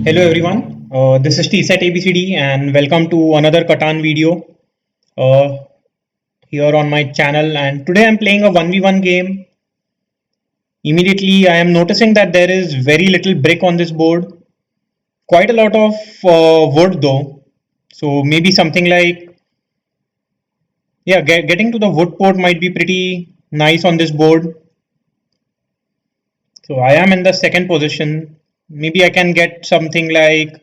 Hello everyone, this is TSET ABCD and welcome to another Catan video uh, here on my channel, and today I'm playing a 1v1 game. Immediately I am noticing that there is very little brick on this board, quite a lot of wood though, so maybe something like, yeah, getting to the wood port might be pretty nice on this board. So I am in the second position, maybe I can get something like,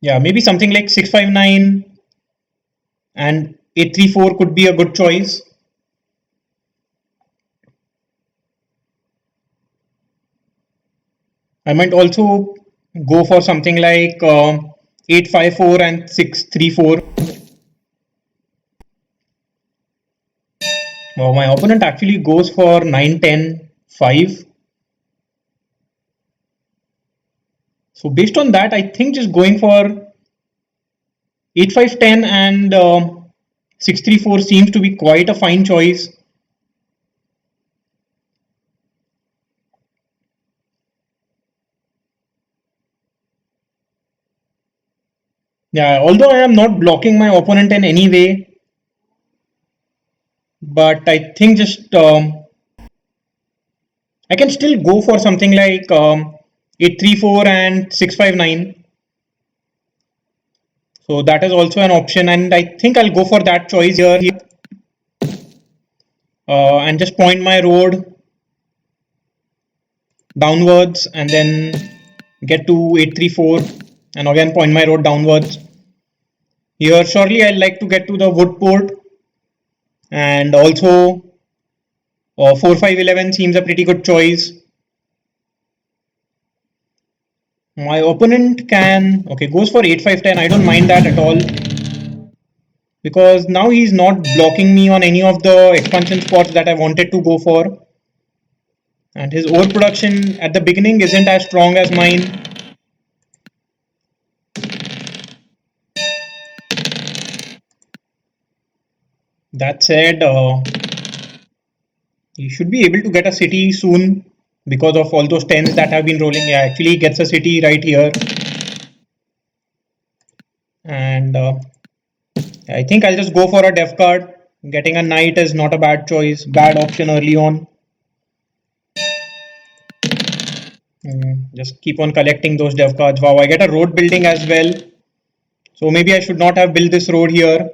yeah, maybe something like 659 and 834 could be a good choice. I might also go for something like 854 and 634. My opponent actually goes for 910 5. So based on that, I think just going for 8510 and 634 seems to be quite a fine choice. Yeah, although I am not blocking my opponent in any way, but I think just I can still go for something like 834 and 659. So that is also an option, and I think I'll go for that choice here, and just point my road downwards and then get to 834 and again point my road downwards. Here surely I'd like to get to the wood port, and also 4511 seems a pretty good choice. My opponent can, okay, goes for 8510. I don't mind that at all, because now he's not blocking me on any of the expansion spots that I wanted to go for, and his overproduction at the beginning isn't as strong as mine. That said, he should be able to get a city soon because of all those tens that have been rolling. Yeah, actually he gets a city right here, and I think I'll just go for a dev card. Getting a knight is not a bad choice, bad option early on. Just keep on collecting those dev cards. Wow, I get a road building as well. So maybe I should not have built this road here.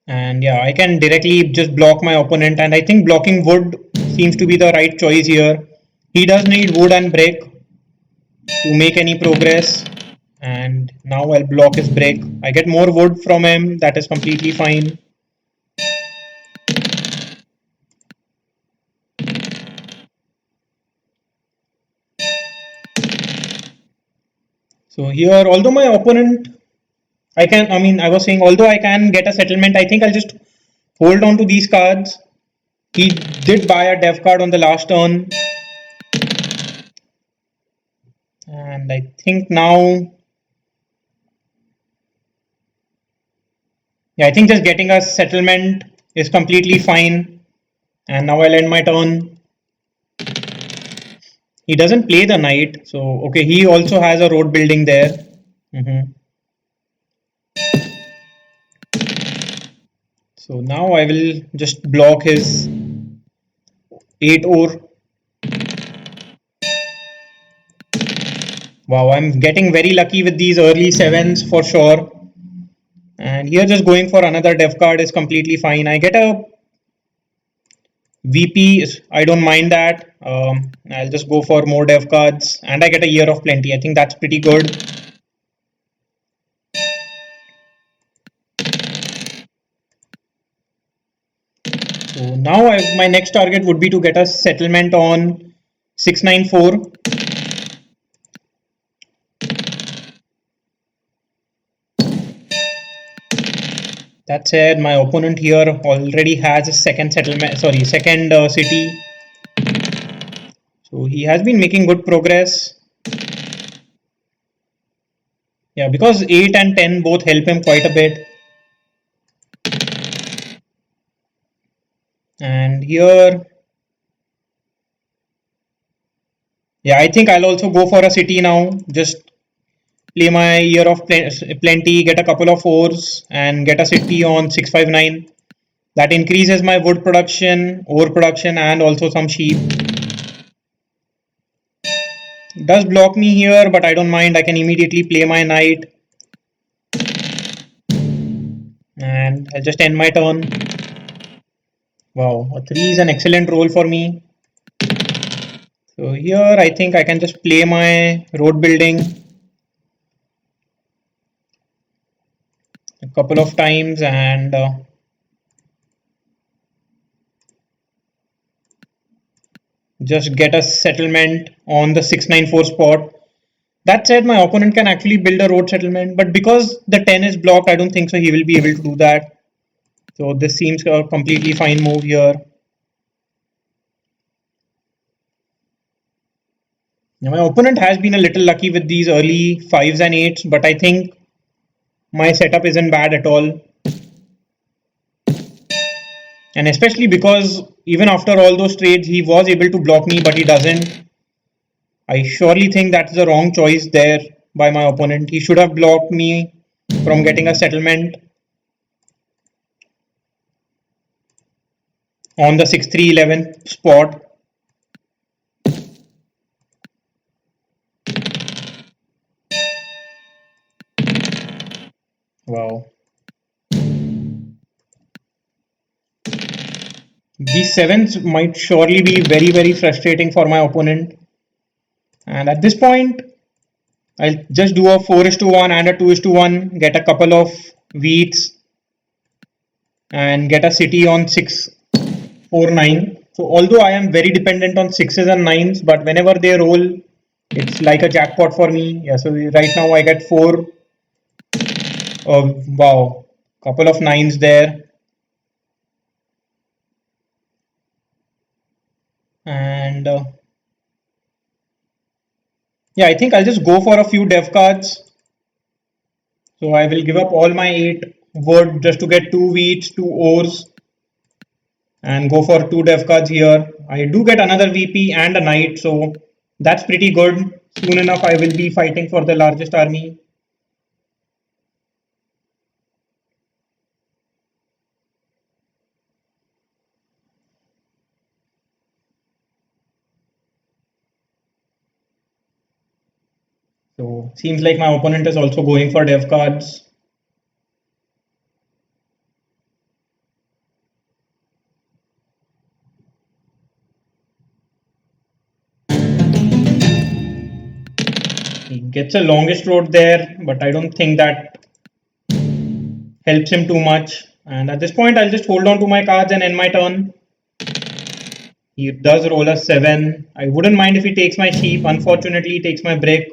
And yeah, I can directly just block my opponent, and I think blocking wood seems to be the right choice here. He does need wood and brick to make any progress, and now I'll block his brick. I get more wood from him, that is completely fine. So here, although my opponent, I was saying, although I can get a settlement, I think I'll just hold on to these cards. He did buy a dev card on the last turn, and I think now, yeah, I think just getting a settlement is completely fine. And now I'll end my turn. He doesn't play the knight, so okay, he also has a road building there. So now I will just block his 8 ore. Wow, I'm getting very lucky with these early 7s for sure. And here just going for another dev card is completely fine. I get a VP, I don't mind that. I'll just go for more dev cards, and I get a year of plenty. I think that's pretty good. So now my next target would be to get a settlement on 694. That said, my opponent here already has a second settlement, second city. So he has been making good progress. Yeah, because 8 and 10 both help him quite a bit. And here, yeah, I think I'll also go for a city now. Just play my Year of Plenty, get a couple of ores, and get a city on 659. That increases my wood production, ore production, and also some sheep. It does block me here, but I don't mind. I can immediately play my knight, and I'll just end my turn. Wow, a 3 is an excellent roll for me. So here I think I can just play my road building a couple of times and just get a settlement on the 694 spot. That said, my opponent can actually build a road settlement, but because the 10 is blocked, I don't think so he will be able to do that. So this seems a completely fine move here. Now, my opponent has been a little lucky with these early 5s and 8s, but I think my setup isn't bad at all. And especially because even after all those trades, he was able to block me, but he doesn't. I surely think that's the wrong choice there by my opponent. He should have blocked me from getting a settlement on the 6-3-11 spot. Wow. These 7s might surely be very, very frustrating for my opponent. And at this point, I'll just do a 4:1 and a 2:1, get a couple of wheats, and get a city on 6-4-9. So although I am very dependent on 6s and 9s, but whenever they roll, it's like a jackpot for me. Yeah, so right now I get 4. Wow, couple of 9s there. And yeah, I think I'll just go for a few dev cards. So I will give up all my 8 wood just to get 2 wheats, 2 ores, and go for 2 dev cards here. I do get another VP and a knight, so that's pretty good. Soon enough, I will be fighting for the largest army. So seems like my opponent is also going for dev cards. He gets a longest road there, but I don't think that helps him too much. And at this point, I'll just hold on to my cards and end my turn. He does roll a 7. I wouldn't mind if he takes my sheep. Unfortunately, he takes my brick.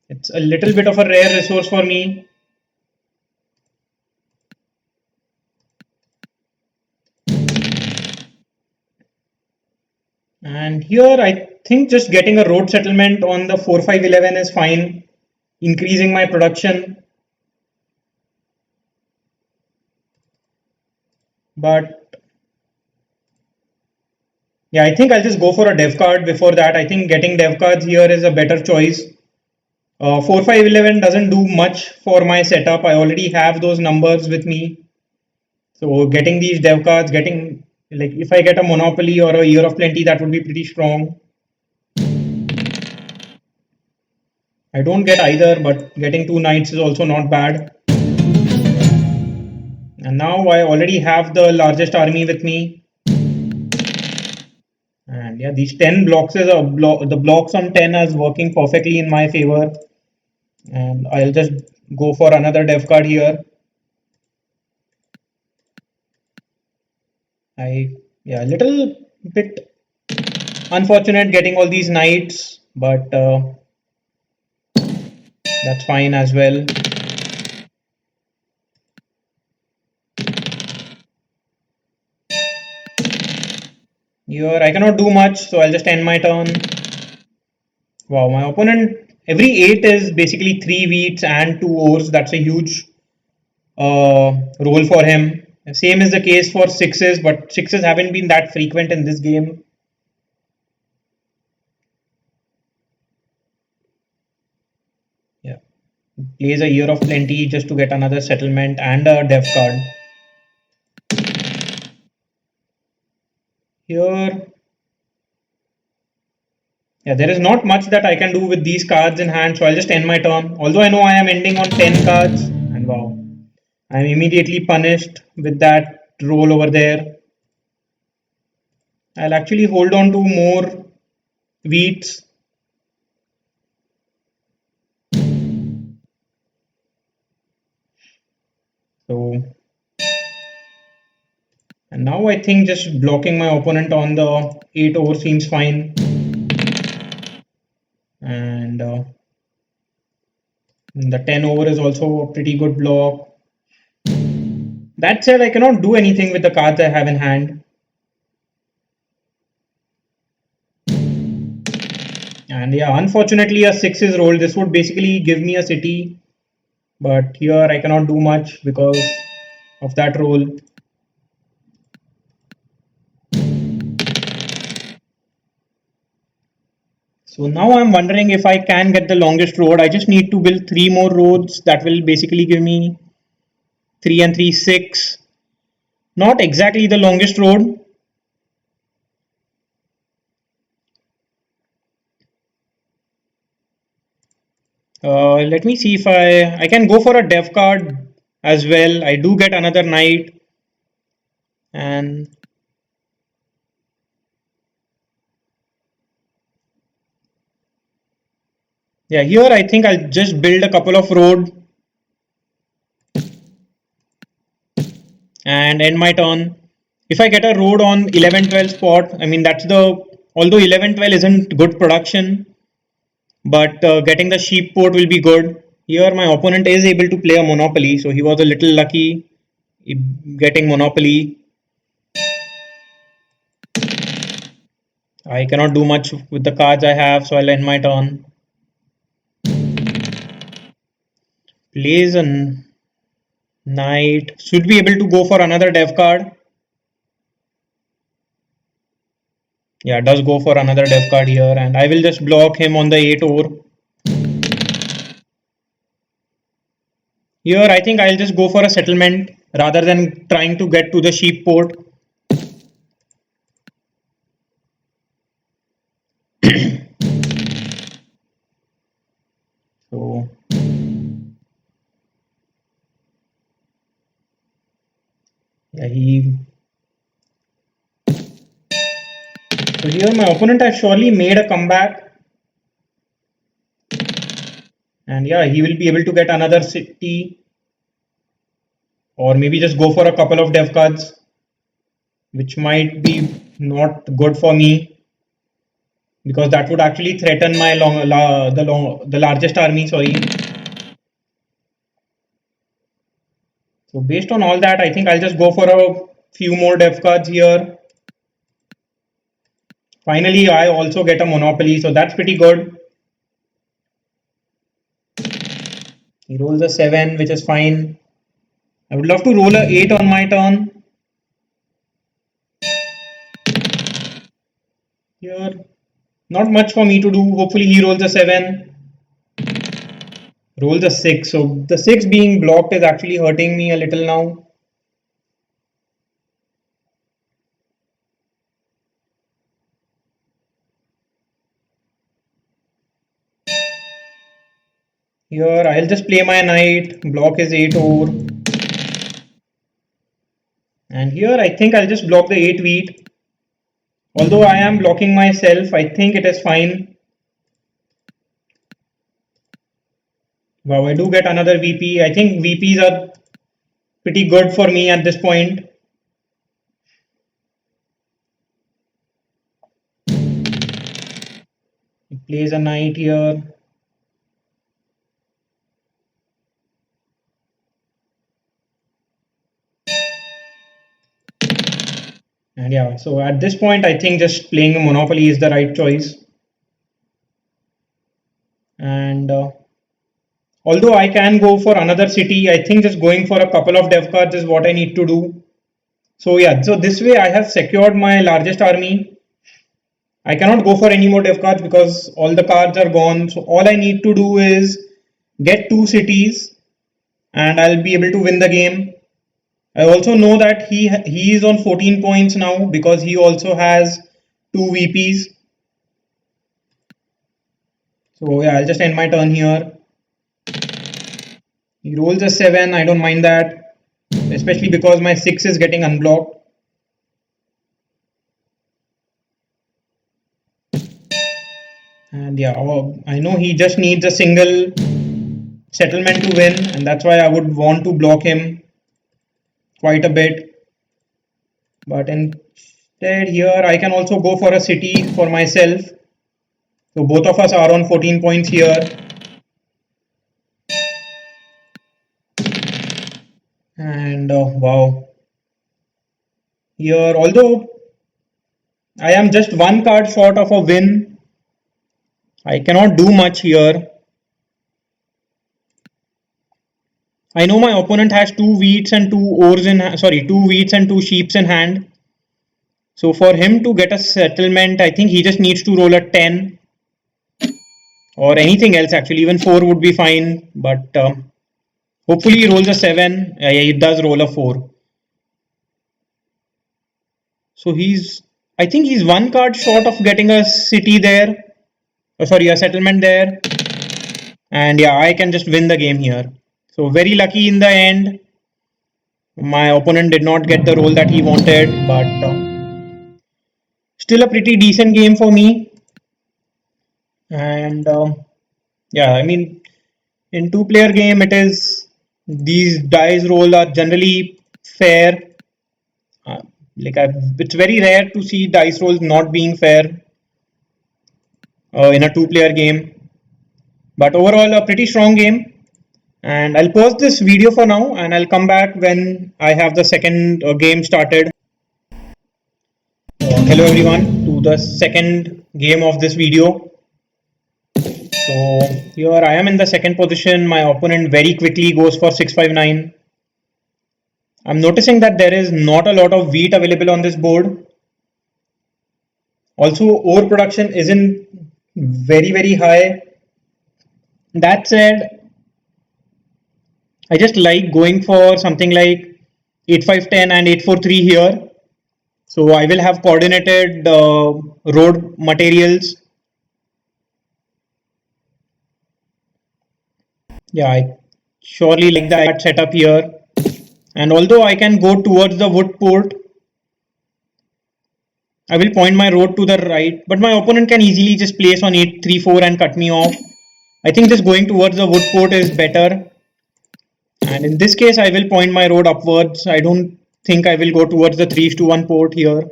It's a little bit of a rare resource for me. And here I think just getting a road settlement on the 4-5-11 is fine, increasing my production. But yeah, I think I'll just go for a dev card before that. I think getting dev cards here is a better choice. 4-5-11 doesn't do much for my setup. I already have those numbers with me. So getting these dev cards, getting like if I get a monopoly or a year of plenty, that would be pretty strong. I don't get either, but getting 2 knights is also not bad. And now I already have the largest army with me. And yeah, these 10 blocks is the blocks on 10 is working perfectly in my favor. And I'll just go for another dev card here. Yeah, a little bit unfortunate getting all these knights, but that's fine as well. Here I cannot do much, so I'll just end my turn. Wow, my opponent, every 8 is basically 3 wheats and 2 ores. That's a huge roll for him. Same is the case for sixes, but sixes haven't been that frequent in this game. Yeah, plays a Year of Plenty just to get another settlement and a dev card. Here, yeah, there is not much that I can do with these cards in hand, so I'll just end my turn. Although I know I am ending on 10 cards, and wow, I'm immediately punished with that roll over there. I'll actually hold on to more wheats. So, and now I think just blocking my opponent on the 8 over seems fine. And the 10 over is also a pretty good block. That said, I cannot do anything with the cards I have in hand. And yeah, unfortunately a 6 is rolled. This would basically give me a city. But here I cannot do much because of that roll. So now I'm wondering if I can get the longest road. I just need to build 3 more roads. That will basically give me 3 and 3, 6. Not exactly the longest road. Let me see if I can go for a dev card as well. I do get another knight. And yeah, here I think I'll just build a couple of road and end my turn. If I get a road on 11-12 spot, I mean that's the, although 11-12 isn't good production, but getting the sheep port will be good. Here my opponent is able to play a monopoly, so he was a little lucky getting monopoly. I cannot do much with the cards I have, so I'll end my turn. Plays a knight, should be able to go for another dev card. Yeah, does go for another dev card here, and I will just block him on the 8 over. Here I think I'll just go for a settlement rather than trying to get to the sheep port. So yeah, so here my opponent has surely made a comeback. And yeah, he will be able to get another city, or maybe just go for a couple of dev cards, which might be not good for me because that would actually threaten my the largest army. Sorry. So based on all that, I think I'll just go for a few more dev cards here. Finally, I also get a monopoly, so that's pretty good. He rolls a 7, which is fine. I would love to roll a 8 on my turn. Here, not much for me to do. Hopefully, he rolls a 7. Rolls a 6. So the 6 being blocked is actually hurting me a little now. Here, I'll just play my knight. Block is 8 over. And here, I think I'll just block the 8 wheat. Although I am blocking myself, I think it is fine. Wow, I do get another VP. I think VPs are pretty good for me at this point. He plays a knight here. And yeah, so at this point, I think just playing a Monopoly is the right choice. And although I can go for another city, I think just going for a couple of dev cards is what I need to do. So yeah, so this way I have secured my largest army. I cannot go for any more dev cards because all the cards are gone. So all I need to do is get 2 cities and I'll be able to win the game. I also know that he is on 14 points now because he also has 2 VPs. So yeah, I'll just end my turn here. He rolls a 7, I don't mind that, especially because my 6 is getting unblocked. And yeah, I know he just needs a single settlement to win, and that's why I would want to block him quite a bit. But instead here I can also go for a city for myself. So both of us are on 14 points here. And wow. Here, although I am just 1 card short of a win, I cannot do much here. I know my opponent has 2 wheats and 2 ores in, sorry, 2 wheats and 2 sheeps in hand. So for him to get a settlement, I think he just needs to roll a 10 or anything else actually. Even 4 would be fine, but hopefully he rolls a 7. Yeah, he does roll a 4. So I think he's 1 card short of getting a city there. Oh, sorry, a settlement there. And yeah, I can just win the game here. So very lucky in the end. My opponent did not get the roll that he wanted, but still a pretty decent game for me. And yeah, I mean, in 2-player game, it is these dice roll are generally fair. Uh, it's very rare to see dice rolls not being fair in a 2-player game. But overall, a pretty strong game. And I'll pause this video for now, and I'll come back when I have the second game started. Hello everyone to the second game of this video. So here I am in the second position. My opponent very quickly goes for 659. I'm noticing that there is not a lot of wheat available on this board. Also, ore production isn't very high. That said, I just like going for something like 8510 and 843 here. So I will have coordinated road materials. Yeah, I surely like that setup here. And although I can go towards the wood port, I will point my road to the right, but my opponent can easily just place on 834 and cut me off. I think just going towards the wood port is better. And in this case, I will point my road upwards. I don't think I will go towards the 3:1 port here.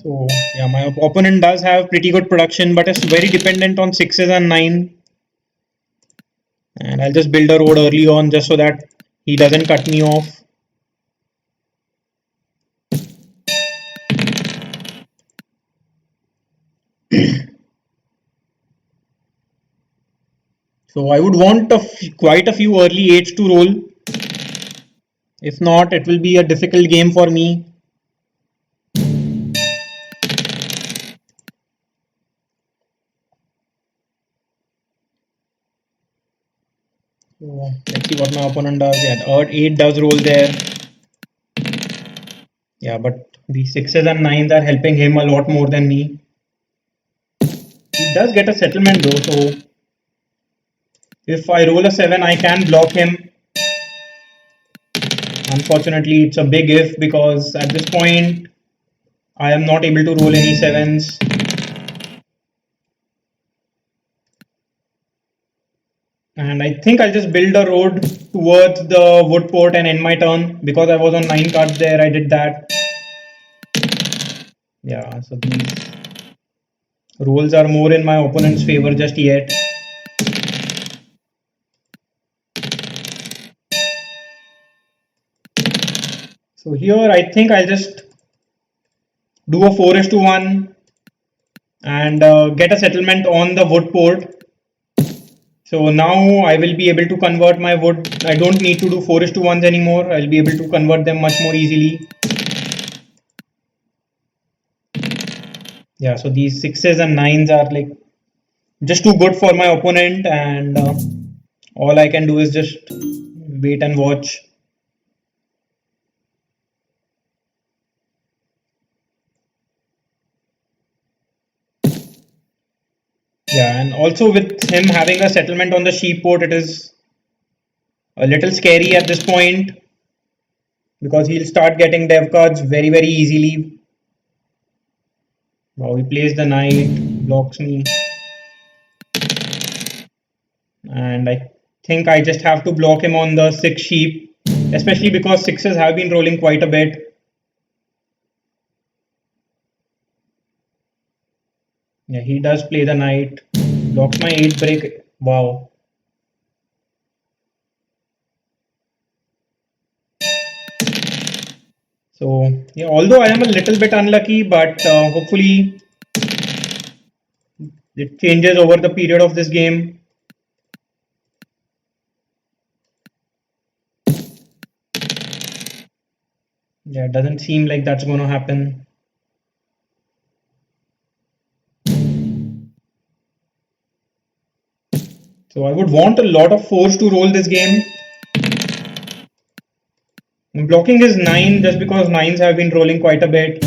So yeah, my opponent does have pretty good production, but it's very dependent on 6s and 9. And I'll just build a road early on just so that he doesn't cut me off. So I would want quite a few early 8s to roll. If not, it will be a difficult game for me. So let's see what my opponent does. Yeah, 8 does roll there. Yeah, but the 6s and 9s are helping him a lot more than me. He does get a settlement though, so if I roll a 7, I can block him. Unfortunately, it's a big if because at this point, I am not able to roll any 7s. And I think I'll just build a road towards the wood port and end my turn because I was on 9 cards there. I did that. Yeah, so these rolls are more in my opponent's favor just yet. So here I think I'll just do a 4:1 and get a settlement on the wood port. So now I will be able to convert my wood. I don't need to do 4:1s anymore. I'll be able to convert them much more easily. Yeah, so these 6s and 9s are like just too good for my opponent, and all I can do is just wait and watch. Yeah, and also with him having a settlement on the sheep port, it is a little scary at this point because he'll start getting dev cards very easily. Wow, he plays the knight, blocks me, and I think I just have to block him on the 6 sheep, especially because 6s have been rolling quite a bit. Yeah, he does play the knight, blocks my 8 break. Wow. So yeah, although I am a little bit unlucky, but hopefully it changes over the period of this game. Yeah, it doesn't seem like that's going to happen. So I would want a lot of force to roll this game. I'm blocking his 9 just because 9s have been rolling quite a bit.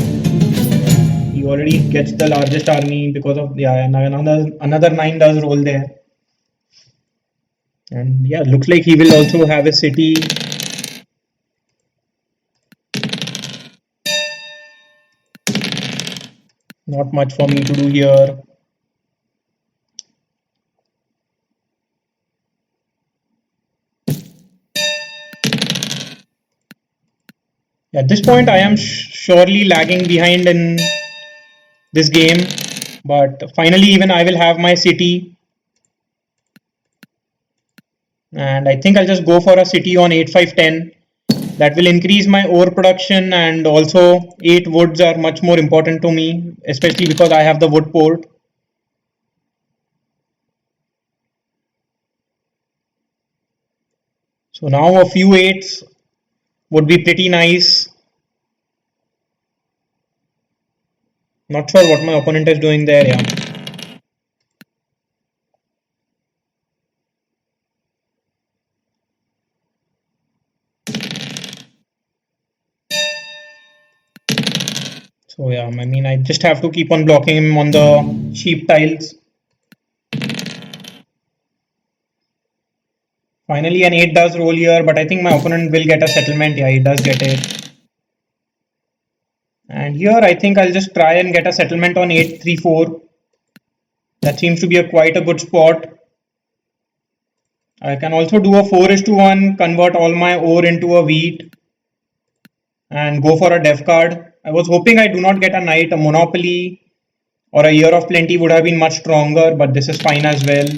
He already gets the largest army because of, yeah, another 9 does roll there. And yeah, looks like he will also have a city. Not much for me to do here. At this point, I am surely lagging behind in this game, but finally, even I will have my city. And I think I'll just go for a city on 8-5-10. That will increase my ore production, and also 8 woods are much more important to me, especially because I have the wood port. So now a few 8s would be pretty nice. Not sure what my opponent is doing there, yeah. So yeah, I mean, I just have to keep on blocking him on the sheep tiles. Finally, an 8 does roll here, but I think my opponent will get a settlement. Yeah, he does get it. And here, I think I'll just try and get a settlement on 8-3-4. That seems to be quite a good spot. I can also do a 4:1, convert all my ore into a wheat, and go for a dev card. I was hoping I do not get a knight. A monopoly or a year of plenty would have been much stronger, but this is fine as well.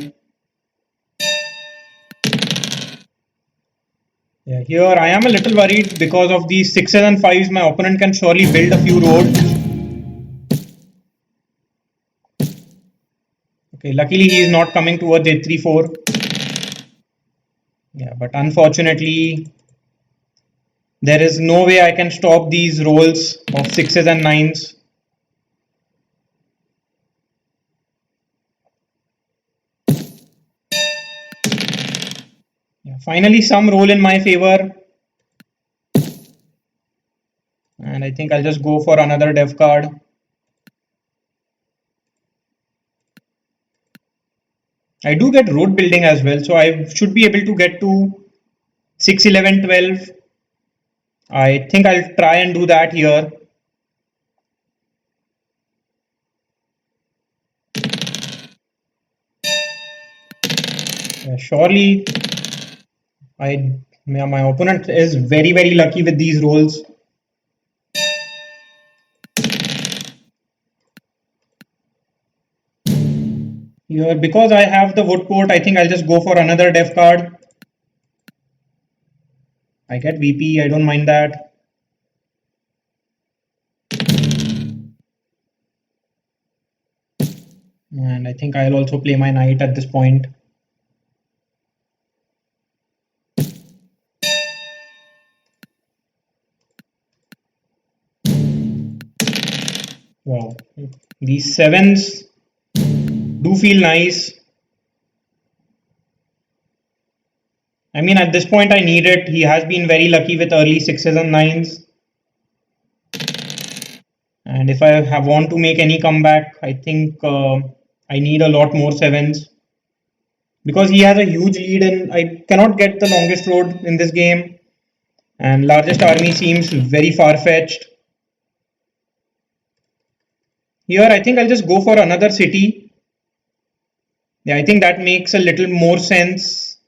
Yeah, here I am a little worried because of these 6s and 5s. My opponent can surely build a few roads. Okay, luckily he is not coming towards 8-3-4. Yeah, but unfortunately, there is no way I can stop these rolls of 6s and 9s. Yeah, finally, some roll in my favor. And I think I'll just go for another dev card. I do get road building as well, so I should be able to get to 6, 11, 12. I think I'll try and do that here. Surely, my opponent is very lucky with these rolls. Here, because I have the wood port, I think I'll just go for another dev card. I get VP, I don't mind that. And I think I'll also play my knight at this point. Wow, these sevens do feel nice. I mean, at this point, I need it. He has been very lucky with early sixes and nines. And if I want to make any comeback, I think I need a lot more sevens because he has a huge lead and I cannot get the longest road in this game. And largest army seems very far-fetched. Here, I think I'll just go for another city. Yeah, I think that makes a little more sense.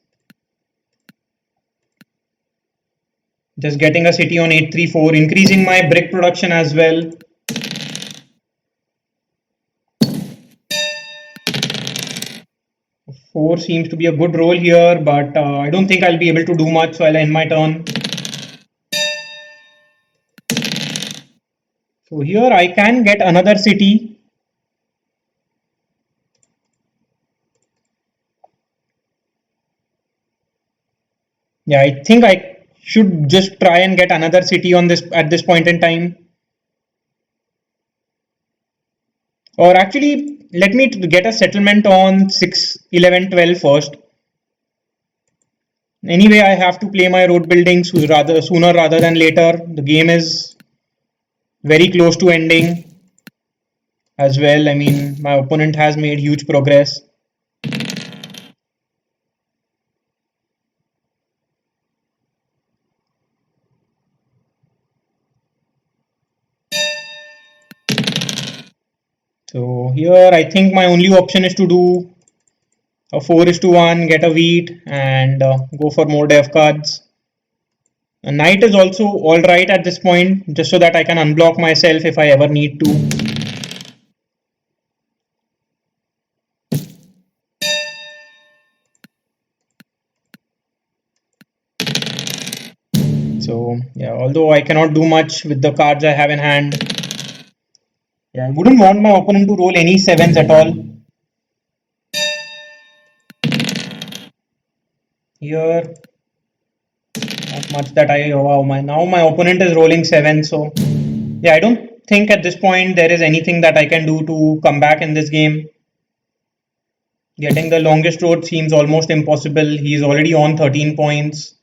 Just getting a city on 834, increasing my brick production as well. Four seems to be a good roll here, but I don't think I'll be able to do much, so I'll end my turn. So here I can get another city. Yeah, I think I should just try and get another city on this at this point in time. Or actually, let me get a settlement on 6, 11, 12 first. Anyway, I have to play my road building sooner rather than later. The game is very close to ending as well. I mean, my opponent has made huge progress. So here I think my only option is to do a 4:1, get a wheat and go for more dev cards. A knight is also alright at this point, just so that I can unblock myself if I ever need to. So yeah, although I cannot do much with the cards I have in hand, yeah, I wouldn't want my opponent to roll any sevens at all. Here, not much that I wow. My opponent is rolling seven, so yeah, I don't think at this point there is anything that I can do to come back in this game. Getting the longest road seems almost impossible. He's already on 13 points.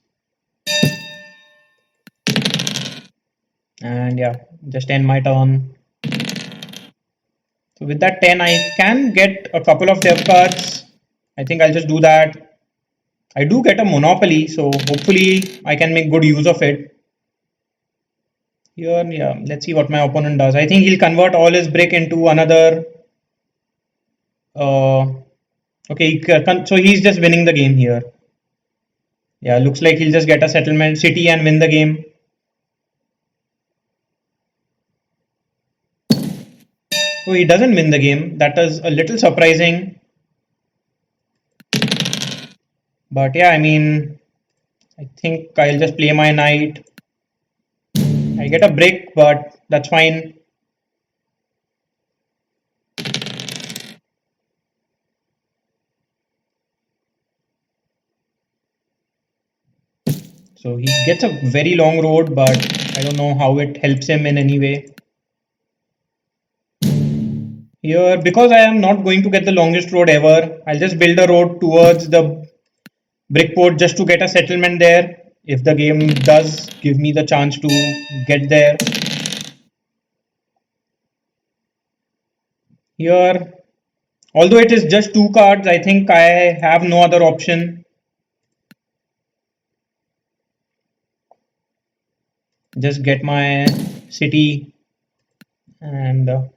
And yeah, just end my turn. So with that 10, I can get a couple of dev cards. I think I'll just do that. I do get a monopoly, so hopefully I can make good use of it. Here, yeah, let's see what my opponent does. I think he'll convert all his brick into another. Uh, okay, so he's just winning the game here. Yeah, looks like he'll just get a settlement city and win the game. So he doesn't win the game. That is a little surprising. But yeah, I mean, I think I'll just play my knight. I get a brick, but that's fine. So he gets a very long road, but I don't know how it helps him in any way. Here, because I am not going to get the longest road ever, I'll just build a road towards the brickport just to get a settlement there. If the game does give me the chance to get there. Here, although it is just two cards, I think I have no other option. Just get my city and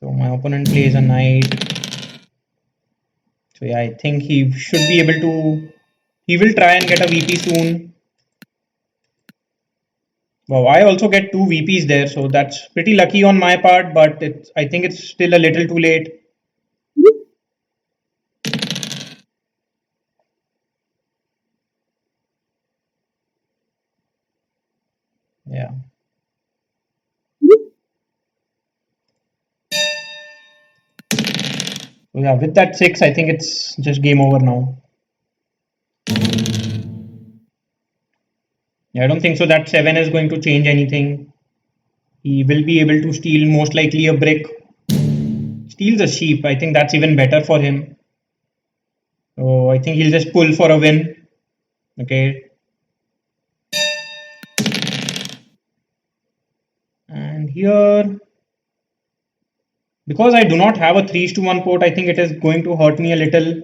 so my opponent plays a knight. So yeah, I think he should be able to. He will try and get a VP soon. Wow, I also get two VPs there, so that's pretty lucky on my part. But I think it's still a little too late. Yeah. So yeah, with that six, I think it's just game over now. I don't think so that 7 is going to change anything. He will be able to steal most likely a brick. Steals a sheep. I think that's even better for him. So I think he'll just pull for a win. Okay. And here, because I do not have a 3:1 port, I think it is going to hurt me a little.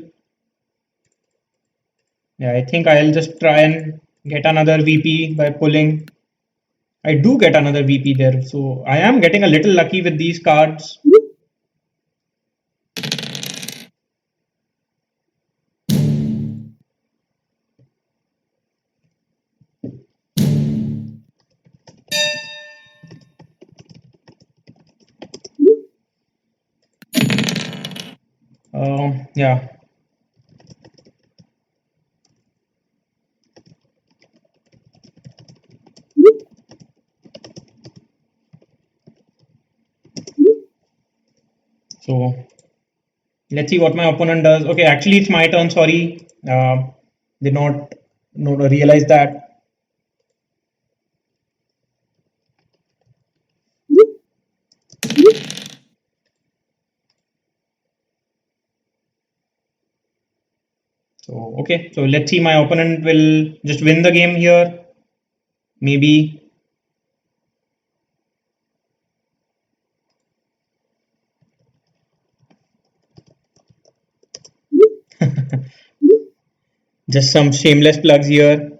Yeah, I think I'll just try and get another VP by pulling. I do get another VP there. So I am getting a little lucky with these cards. Yeah. So let's see what my opponent does. Okay, actually it's my turn. Sorry, did not realize that. So okay, so let's see. My opponent will just win the game here. Maybe. Just some shameless plugs here.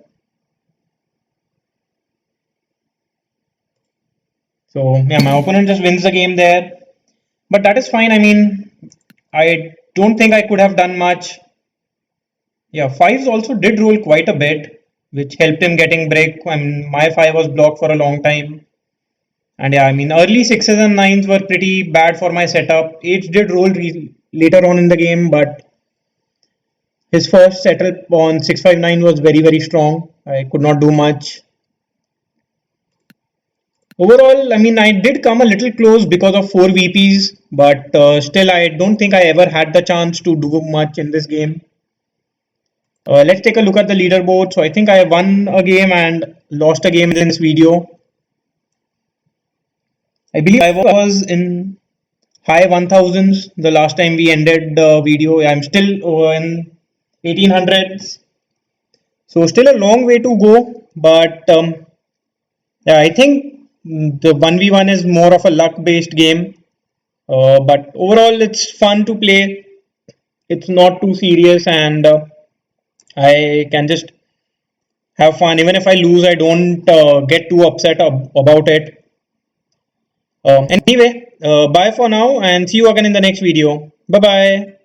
So yeah, my opponent just wins the game there. But that is fine. I mean, I don't think I could have done much. Yeah, fives also did roll quite a bit, which helped him getting break. I mean, my five was blocked for a long time. And yeah, I mean, early sixes and nines were pretty bad for my setup. Eights did roll later on in the game, but his first setup on 659 was very strong. I could not do much. Overall, I mean, I did come a little close because of 4 VPs, but still, I don't think I ever had the chance to do much in this game. Let's take a look at the leaderboard. So I think I won a game and lost a game in this video. I believe I was in high 1000s the last time we ended the video. I'm still in 1800s. So still a long way to go, but yeah, I think the 1v1 is more of a luck-based game. But overall, it's fun to play. It's not too serious, and I can just have fun. Even if I lose, I don't get too upset about it. Anyway, bye for now, and see you again in the next video. Bye bye.